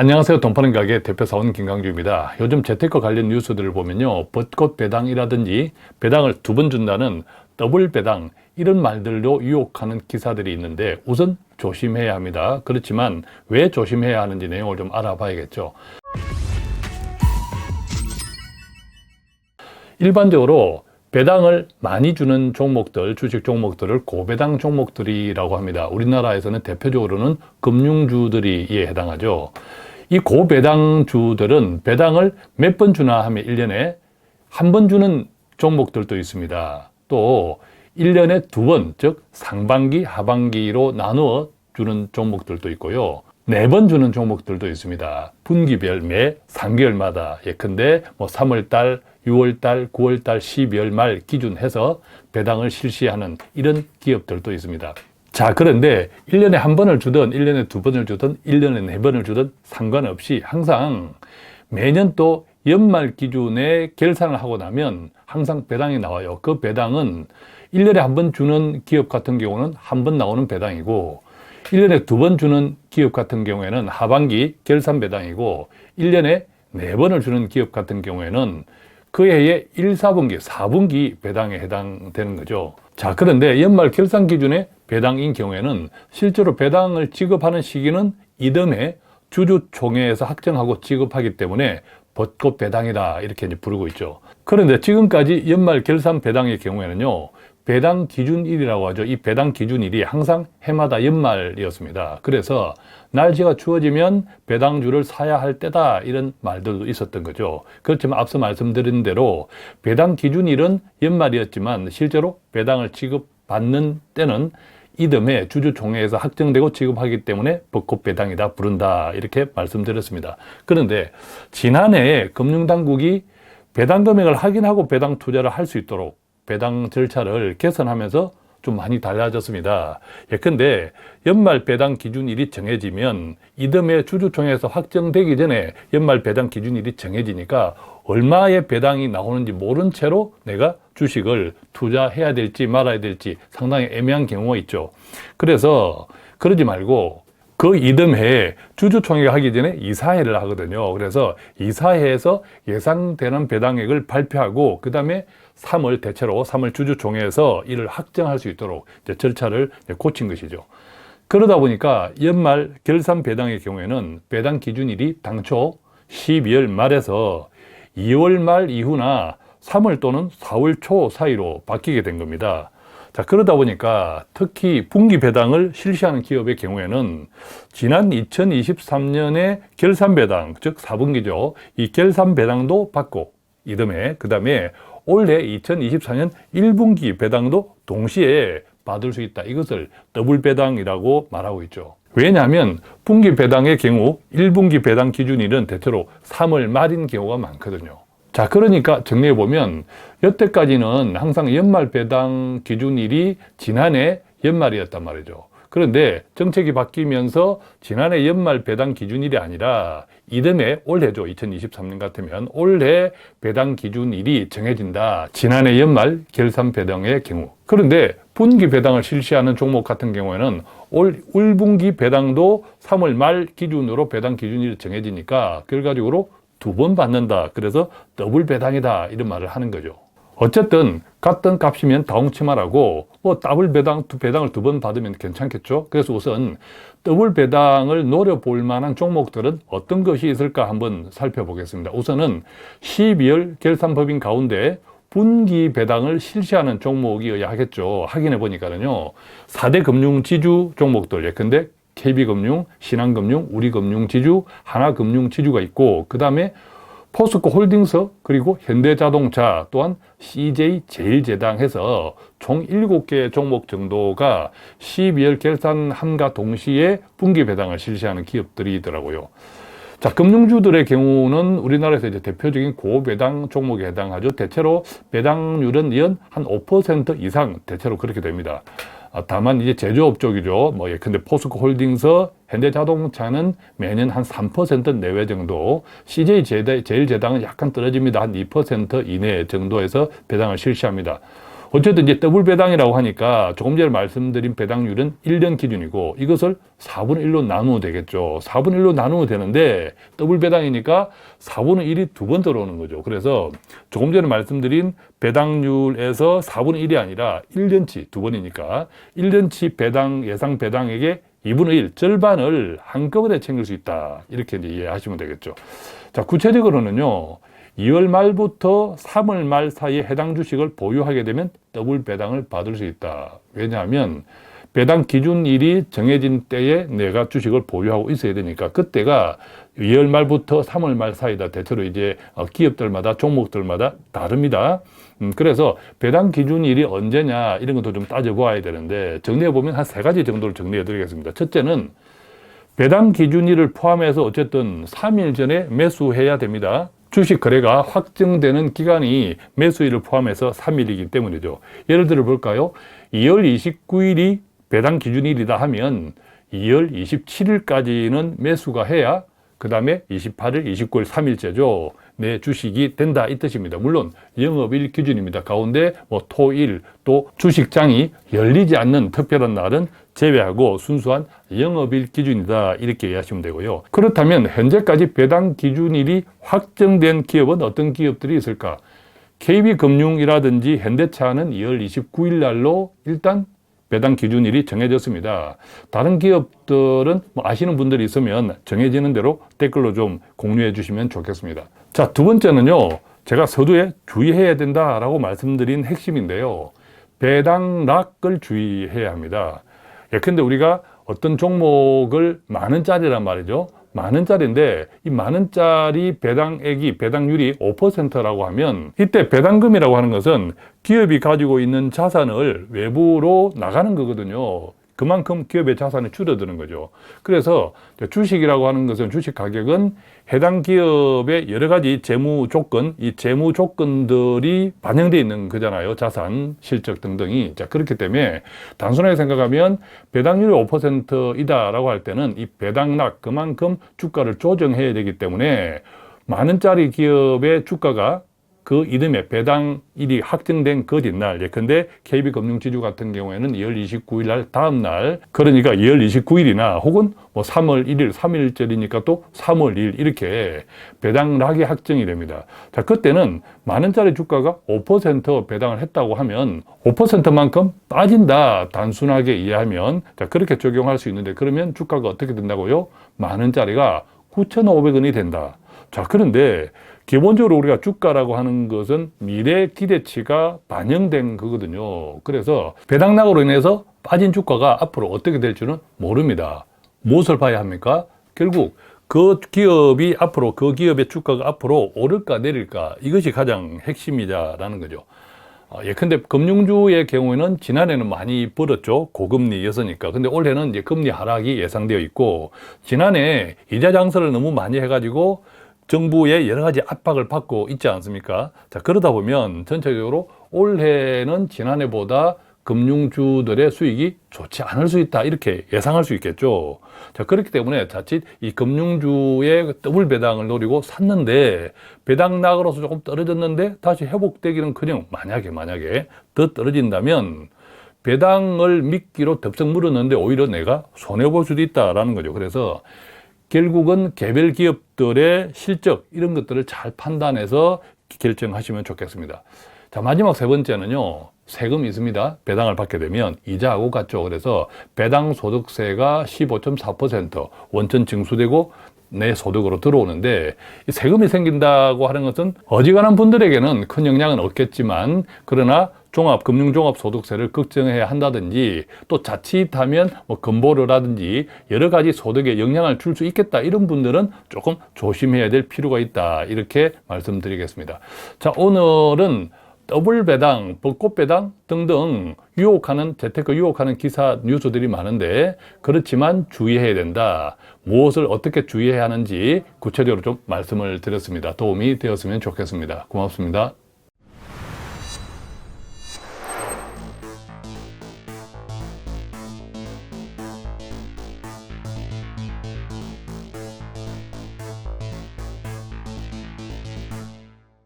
안녕하세요. 돈파는 가게 대표사원 김강주입니다. 요즘 재테크 관련 뉴스들을 보면요, 벚꽃 배당이라든지 배당을 2번 준다는 더블 배당, 이런 말들로 유혹하는 기사들이 있는데 우선 조심해야 합니다. 그렇지만 왜 조심해야 하는지 내용을 좀 알아봐야겠죠. 일반적으로 배당을 많이 주는 종목들, 주식 종목들을 고배당 종목들이라고 합니다. 우리나라에서는 대표적으로는 금융주들이 이에 해당하죠. 이 고배당주들은 배당을 몇 번 주나 하면 1년에 한 번 주는 종목들도 있습니다. 또 1년에 2번, 즉 상반기, 하반기로 나누어 주는 종목들도 있고요. 4번 주는 종목들도 있습니다. 분기별 매 3개월마다 예컨대 3월달, 6월달, 9월달, 12월 말 기준해서 배당을 실시하는 이런 기업들도 있습니다. 자, 그런데 1년에 한 번을 주든 1년에 2번을 주든 1년에 4번을 주든 상관없이 항상 매년 또 연말 기준에 결산을 하고 나면 항상 배당이 나와요. 그 배당은 1년에 한 번 주는 기업 같은 경우는 한 번 나오는 배당이고 1년에 2번 주는 기업 같은 경우에는 하반기 결산 배당이고 1년에 4번을 주는 기업 같은 경우에는 그 해의 1, 4분기, 4분기 배당에 해당되는 거죠. 자, 그런데 연말 결산 기준의 배당인 경우에는 실제로 배당을 지급하는 시기는 이듬해 주주총회에서 확정하고 지급하기 때문에 벚꽃 배당이다 이렇게 이제 부르고 있죠. 그런데 지금까지 연말 결산 배당의 경우에는요, 배당 기준일이라고 하죠. 이 배당 기준일이 항상 해마다 연말이었습니다. 그래서 날씨가 추워지면 배당주를 사야 할 때다 이런 말들도 있었던 거죠. 그렇지만 앞서 말씀드린 대로 배당 기준일은 연말이었지만 실제로 배당을 지급받는 때는 이듬해 주주총회에서 확정되고 지급하기 때문에 벚꽃 배당이다 부른다 이렇게 말씀드렸습니다. 그런데 지난해 금융당국이 배당 금액을 확인하고 배당 투자를 할 수 있도록 배당 절차를 개선하면서 좀 많이 달라졌습니다. 예컨대 연말 배당 기준일이 정해지면 이듬해 주주총회에서 확정되기 전에 연말 배당 기준일이 정해지니까 얼마의 배당이 나오는지 모른 채로 내가 주식을 투자해야 될지 말아야 될지 상당히 애매한 경우가 있죠. 그래서 그러지 말고 그 이듬해에 주주총회가 하기 전에 이사회를 하거든요. 그래서 이사회에서 예상되는 배당액을 발표하고 그 다음에 3월 대체로 3월 주주총회에서 이를 확정할 수 있도록 이제 절차를 고친 것이죠. 그러다 보니까 연말 결산 배당의 경우에는 배당 기준일이 당초 12월 말에서 2월 말 이후나 3월 또는 4월 초 사이로 바뀌게 된 겁니다. 자, 그러다 보니까 특히 분기 배당을 실시하는 기업의 경우에는 지난 2023년에 결산 배당, 즉 4분기죠. 이 결산 배당도 받고 이듬해 그 다음에 올해 2024년 1분기 배당도 동시에 받을 수 있다. 이것을 더블 배당이라고 말하고 있죠. 왜냐하면 분기 배당의 경우 1분기 배당 기준일은 대체로 3월 말인 경우가 많거든요. 자, 그러니까 정리해보면 여태까지는 항상 연말 배당 기준일이 지난해 연말이었단 말이죠. 그런데 정책이 바뀌면서 지난해 연말 배당 기준일이 아니라 이듬해 올해죠. 2023년 같으면 올해 배당 기준일이 정해진다. 지난해 연말 결산 배당의 경우. 그런데 분기 배당을 실시하는 종목 같은 경우에는 올 1분기 배당도 3월 말 기준으로 배당 기준일이 정해지니까 결과적으로 2번 받는다. 그래서 더블 배당이다. 이런 말을 하는 거죠. 어쨌든 같은 값이면 다홍치마라고 더블 배당을 2번 받으면 괜찮겠죠. 그래서 우선 더블 배당을 노려볼 만한 종목들은 어떤 것이 있을까 한번 살펴보겠습니다. 우선은 12월 결산법인 가운데 분기 배당을 실시하는 종목이어야 하겠죠. 확인해 보니까는요, 4대 금융지주 종목들 예컨대 KB금융, 신한금융, 우리금융지주, 하나금융지주가 있고 그 다음에 포스코 홀딩스 그리고 현대자동차 또한 CJ 제일제당 해서 총 7개 종목 정도가 12월 결산함과 동시에 분기 배당을 실시하는 기업들이더라고요. 자, 금융주들의 경우는 우리나라에서 이제 대표적인 고배당 종목에 해당하죠. 대체로 배당률은 연 한 5% 이상 대체로 그렇게 됩니다. 다만 이제 제조업 쪽이죠. 예컨대 포스코 홀딩스, 현대자동차는 매년 한 3% 내외 정도, CJ 제일제당은 약간 떨어집니다. 한 2% 이내 정도에서 배당을 실시합니다. 어쨌든 이제 더블 배당이라고 하니까 조금 전에 말씀드린 배당률은 1년 기준이고 이것을 4분의 1로 나누면 되겠죠. 4분의 1로 나누면 되는데 더블 배당이니까 4분의 1이 두 번 들어오는 거죠. 그래서 조금 전에 말씀드린 배당률에서 4분의 1이 아니라 1년치 두 번이니까 1년치 배당, 예상 배당액의 2분의 1, 절반을 한꺼번에 챙길 수 있다. 이렇게 이제 이해하시면 되겠죠. 자, 구체적으로는요. 2월 말부터 3월 말 사이에 해당 주식을 보유하게 되면 더블 배당을 받을 수 있다. 왜냐하면 배당 기준일이 정해진 때에 내가 주식을 보유하고 있어야 되니까 그때가 2월 말부터 3월 말 사이다. 대체로 이제 기업들마다 종목들마다 다릅니다. 그래서 배당 기준일이 언제냐 이런 것도 좀 따져보아야 되는데 정리해 보면 한 세 가지 정도를 정리해 드리겠습니다. 첫째는 배당 기준일을 포함해서 어쨌든 3일 전에 매수해야 됩니다. 주식 거래가 확정되는 기간이 매수일을 포함해서 3일이기 때문이죠. 예를 들어 볼까요? 2월 29일이 배당 기준일이다 하면 2월 27일까지는 매수가 해야 그 다음에 28일, 29일 3일째죠. 내 주식이 된다 이 뜻입니다. 물론 영업일 기준입니다. 가운데 뭐 토일 또 주식장이 열리지 않는 특별한 날은 제외하고 순수한 영업일 기준이다 이렇게 이해하시면 되고요. 그렇다면 현재까지 배당 기준일이 확정된 기업은 어떤 기업들이 있을까? KB금융이라든지 현대차는 2월 29일 날로 일단 배당 기준일이 정해졌습니다. 다른 기업들은 뭐 아시는 분들이 있으면 정해지는 대로 댓글로 좀 공유해 주시면 좋겠습니다. 자, 두 번째는요. 제가 서두에 주의해야 된다라고 말씀드린 핵심인데요. 배당락을 주의해야 합니다. 예컨대 우리가 어떤 종목을 만 원짜리란 말이죠. 만 원짜리인데 이 만 원짜리 배당액이 배당률이 5%라고 하면 이때 배당금이라고 하는 것은 기업이 가지고 있는 자산을 외부로 나가는 거거든요. 그만큼 기업의 자산이 줄어드는 거죠. 그래서 주식이라고 하는 것은 주식 가격은 해당 기업의 여러 가지 재무 조건, 이 재무 조건들이 반영되어 있는 거잖아요. 자산, 실적 등등이. 자, 그렇기 때문에 단순하게 생각하면 배당률이 5%이다라고 할 때는 이 배당락 그만큼 주가를 조정해야 되기 때문에 만 원짜리 기업의 주가가 그 이듬해 배당일이 확정된 그 뒷날, 예컨대 KB금융지주 같은 경우에는 2월 29일 날 다음 날, 그러니까 2월 29일이나 혹은 뭐 3월 1일, 3일절이니까 또 3월 2일 이렇게 배당락이 확정이 됩니다. 자, 그때는 만 원짜리 주가가 5% 배당을 했다고 하면 5%만큼 빠진다. 단순하게 이해하면 자, 그렇게 적용할 수 있는데 그러면 주가가 어떻게 된다고요? 만 원짜리가 9,500원이 된다. 자, 그런데 기본적으로 우리가 주가라고 하는 것은 미래 기대치가 반영된 거거든요. 그래서 배당락으로 인해서 빠진 주가가 앞으로 어떻게 될지는 모릅니다. 무엇을 봐야 합니까? 결국 그 기업이 앞으로 그 기업의 주가가 앞으로 오를까 내릴까 이것이 가장 핵심이다라는 거죠. 예컨대 금융주의 경우에는 지난해는 많이 벌었죠. 고금리였으니까. 근데 올해는 이제 금리 하락이 예상되어 있고 지난해 이자 장사를 너무 많이 해가지고 정부의 여러 가지 압박을 받고 있지 않습니까? 자, 그러다 보면 전체적으로 올해는 지난해보다 금융주들의 수익이 좋지 않을 수 있다. 이렇게 예상할 수 있겠죠. 자, 그렇기 때문에 자칫 이 금융주의 더블 배당을 노리고 샀는데 배당락으로서 조금 떨어졌는데 다시 회복되기는커녕 만약에 더 떨어진다면 배당을 미끼로 덥석 물었는데 오히려 내가 손해볼 수도 있다라는 거죠. 그래서 결국은 개별 기업들의 실적 이런 것들을 잘 판단해서 결정하시면 좋겠습니다. 자, 마지막 세 번째는요. 세금이 있습니다. 배당을 받게 되면 이자하고 같죠. 그래서 배당 소득세가 15.4% 원천 징수되고 내 소득으로 들어오는데 이 세금이 생긴다고 하는 것은 어지간한 분들에게는 큰 영향은 없겠지만 그러나 금융종합소득세를 걱정해야 한다든지 또 자칫하면 뭐 건보료라든지 여러 가지 소득에 영향을 줄 수 있겠다 이런 분들은 조금 조심해야 될 필요가 있다 이렇게 말씀드리겠습니다. 자, 오늘은 더블 배당, 벚꽃 배당 등등 유혹하는 재테크 유혹하는 기사 뉴스들이 많은데 그렇지만 주의해야 된다. 무엇을 어떻게 주의해야 하는지 구체적으로 좀 말씀을 드렸습니다. 도움이 되었으면 좋겠습니다. 고맙습니다.